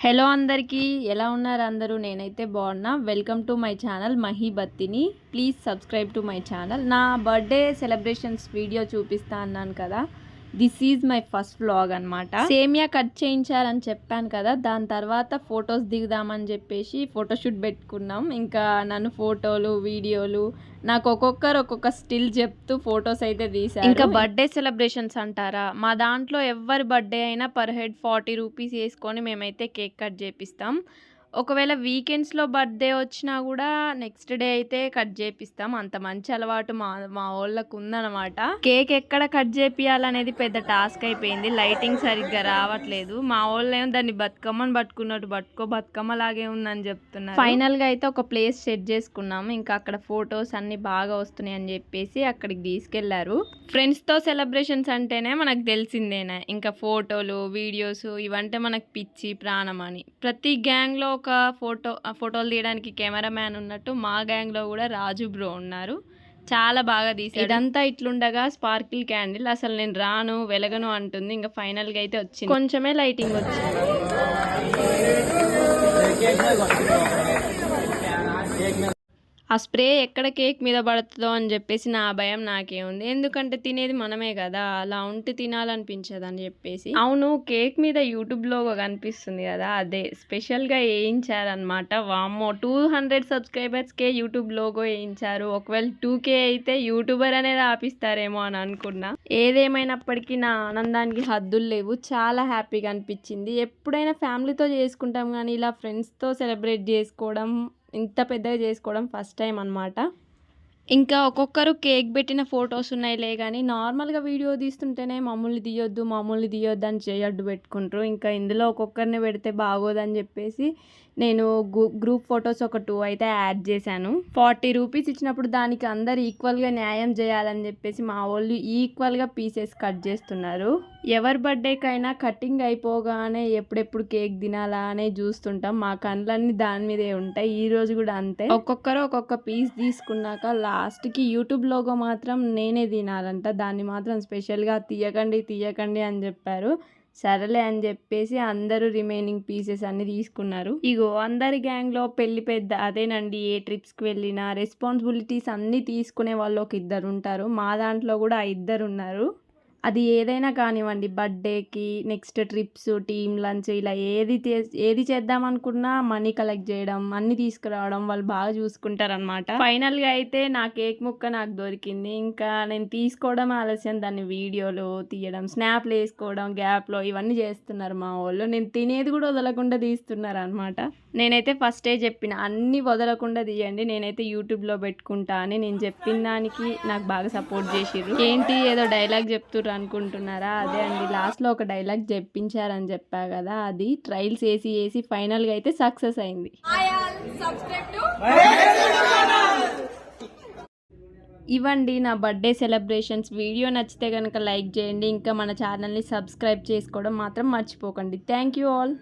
Hello అందరికీ ఎలా ఉన్నారు అందరూ? నేనైతే బాగున్నా. Welcome to my channel Mahi Battini. Please subscribe to my channel. నా బర్త్డే సెలబ్రేషన్స్ వీడియో చూపిస్తా అన్నాను కదా, this is my first vlog అనమాట. సేమియా కట్ చేయించాలని చెప్పాను కదా, దాని తర్వాత ఫొటోస్ దిగుదామని చెప్పేసి ఫోటోషూట్ పెట్టుకున్నాం. ఇంకా నన్ను ఫోటోలు వీడియోలు నాకు ఒక్కొక్కరు ఒక్కొక్క స్టిల్ చెప్తూ ఫొటోస్ అయితే తీశారు. ఇంకా బర్త్డే సెలబ్రేషన్స్ అంటారా, మా దాంట్లో ఎవరి బర్త్డే అయినా పర్ హెడ్ 40 రూపీస్ వేసుకొని మేమైతే కేక్ కట్ చేపిస్తాం. ఒకవేళ వీకెండ్స్లో బర్త్డే వచ్చినా కూడా నెక్స్ట్ డే అయితే కట్ చేపిస్తాం. అంత మంచి అలవాటు మా వాళ్ళకు ఉందన్నమాట. కేక్ ఎక్కడ కట్ చేపియాలనేది పెద్ద టాస్క్ అయిపోయింది. లైటింగ్ సరిగ్గా రావట్లేదు. మా వాళ్ళు ఏమో దాన్ని బతుకమ్మని పట్టుకున్నట్టు బతుకమ్మ లాగే ఉందని చెప్తున్నారు. ఫైనల్ గా అయితే ఒక ప్లేస్ సెట్ చేసుకున్నాము. ఇంకా అక్కడ ఫొటోస్ అన్ని బాగా వస్తున్నాయి అని చెప్పేసి అక్కడికి తీసుకెళ్లారు. ఫ్రెండ్స్ తో సెలబ్రేషన్స్ అంటేనే మనకు తెలిసిందేనా, ఇంకా ఫోటోలు వీడియోస్ ఇవంటే మనకు పిచ్చి ప్రాణం అని. ప్రతి గ్యాంగ్ లో ఒక ఫోటోలు తీయడానికి కెమెరా మ్యాన్ ఉన్నట్టు మా గ్యాంగ్ లో కూడా రాజు బ్రో ఉన్నారు. చాలా బాగా తీసాడు. ఇదంతా ఇట్లుండగా స్పార్కిల్ క్యాండిల్ అసలు నేను రాను వెలగను అంటుంది. ఇంకా ఫైనల్ గా అయితే వచ్చింది. కొంచెమే లైటింగ్ వచ్చింది. ఆ స్ప్రే ఎక్కడ కేక్ మీద పడుతుందో అని చెప్పేసి నా భయం నాకే ఉంది. ఎందుకంటే తినేది మనమే కదా, అలా ఉంటే తినాలనిపించదు అని చెప్పేసి. అవును, కేక్ మీద యూట్యూబ్ లోగో కనిపిస్తుంది కదా, అదే స్పెషల్గా వేయించారనమాట. వామ్మో, 200 సబ్స్క్రైబర్స్కే యూట్యూబ్ లోగో వేయించారు. ఒకవేళ 2K అయితే యూట్యూబర్ అనేది ఆపిస్తారేమో అని అనుకున్నా. ఏదేమైనప్పటికీ నా ఆనందానికి హద్దులు లేవు. చాలా హ్యాపీగా అనిపించింది. ఎప్పుడైనా ఫ్యామిలీతో చేసుకుంటాం కానీ ఇలా ఫ్రెండ్స్తో సెలబ్రేట్ చేసుకోవడం, ఇంత పెద్దగా చేసుకోవడం ఫస్ట్ టైం అనమాట. ఇంకా ఒక్కొక్కరు కేక్ పెట్టిన ఫొటోస్ ఉన్నాయిలే కానీ నార్మల్గా వీడియో తీస్తుంటేనే మమ్మల్ని తీయొద్దు అని చేయడ్డు పెట్టుకుంటారు. ఇంకా ఇందులో ఒక్కొక్కరిని పెడితే బాగోదని చెప్పేసి నేను గ్రూప్ ఫొటోస్ ఒక 2 అయితే యాడ్ చేశాను. 40 రూపీస్ ఇచ్చినప్పుడు దానికి అందరు ఈక్వల్గా న్యాయం చేయాలని చెప్పేసి మా వాళ్ళు ఈక్వల్గా పీసెస్ కట్ చేస్తున్నారు. ఎవరి బర్త్డేకైనా కటింగ్ అయిపోగానే ఎప్పుడెప్పుడు కేక్ తినాలా అనే చూస్తుంటాం. మా కళ్ళన్నీ దాని మీదే ఉంటాయి. ఈ రోజు కూడా అంతే. ఒక్కొక్కరు ఒక్కొక్క పీస్ తీసుకున్నాక లాస్ట్కి యూట్యూబ్ లోగో మాత్రం నేనే తినాలంట. దాన్ని మాత్రం స్పెషల్గా తీయకండి అని చెప్పారు. సరేలే అని చెప్పేసి అందరూ రిమైనింగ్ పీసెస్ అన్ని తీసుకున్నారు. ఇగో అందరి గ్యాంగ్లో పెళ్లి పెద్ద అదేనండి. ఏ ట్రిప్స్కి వెళ్ళినా రెస్పాన్సిబిలిటీస్ అన్నీ తీసుకునే వాళ్ళు ఒక 2 ఉంటారు. మా దాంట్లో కూడా 2 ఉన్నారు. అది ఏదైనా కానివ్వండి, బర్త్డేకి, నెక్స్ట్ ట్రిప్స్, టీమ్ లంచ్, ఇలా ఏది చేద్దామనుకున్నా మనీ కలెక్ట్ చేయడం, అన్నీ తీసుకురావడం వాళ్ళు బాగా చూసుకుంటారనమాట. ఫైనల్గా అయితే నా కేక్ ముక్క నాకు దొరికింది. ఇంకా నేను తీసుకోవడం ఆలస్యం, దాన్ని వీడియోలు తీయడం, స్నాప్లు వేసుకోవడం గ్యాప్లో ఇవన్నీ చేస్తున్నారు మా వాళ్ళు. నేను తినేది కూడా వదలకుండా తీస్తున్నారు అనమాట. నేనైతే ఫస్టే చెప్పిన అన్నీ వదలకుండా తీయండి, నేనైతే యూట్యూబ్లో పెట్టుకుంటా అని. నేను చెప్పిన దానికి నాకు బాగా సపోర్ట్ చేసిర్రు. ఏంటి ఏదో డైలాగ్ చెప్తుర్రు అనుకుంటున్నారా? అదే అండి, లాస్ట్లో ఒక డైలాగ్ చెప్పించారని చెప్పా కదా, అది ట్రైల్స్ వేసి ఫైనల్గా అయితే సక్సెస్ అయింది. ఇవ్వండి నా బర్త్డే సెలబ్రేషన్స్. వీడియో నచ్చితే కనుక లైక్ చేయండి. ఇంకా మన ఛానల్ని సబ్స్క్రైబ్ చేసుకోవడం మాత్రం మర్చిపోకండి. Thank you all.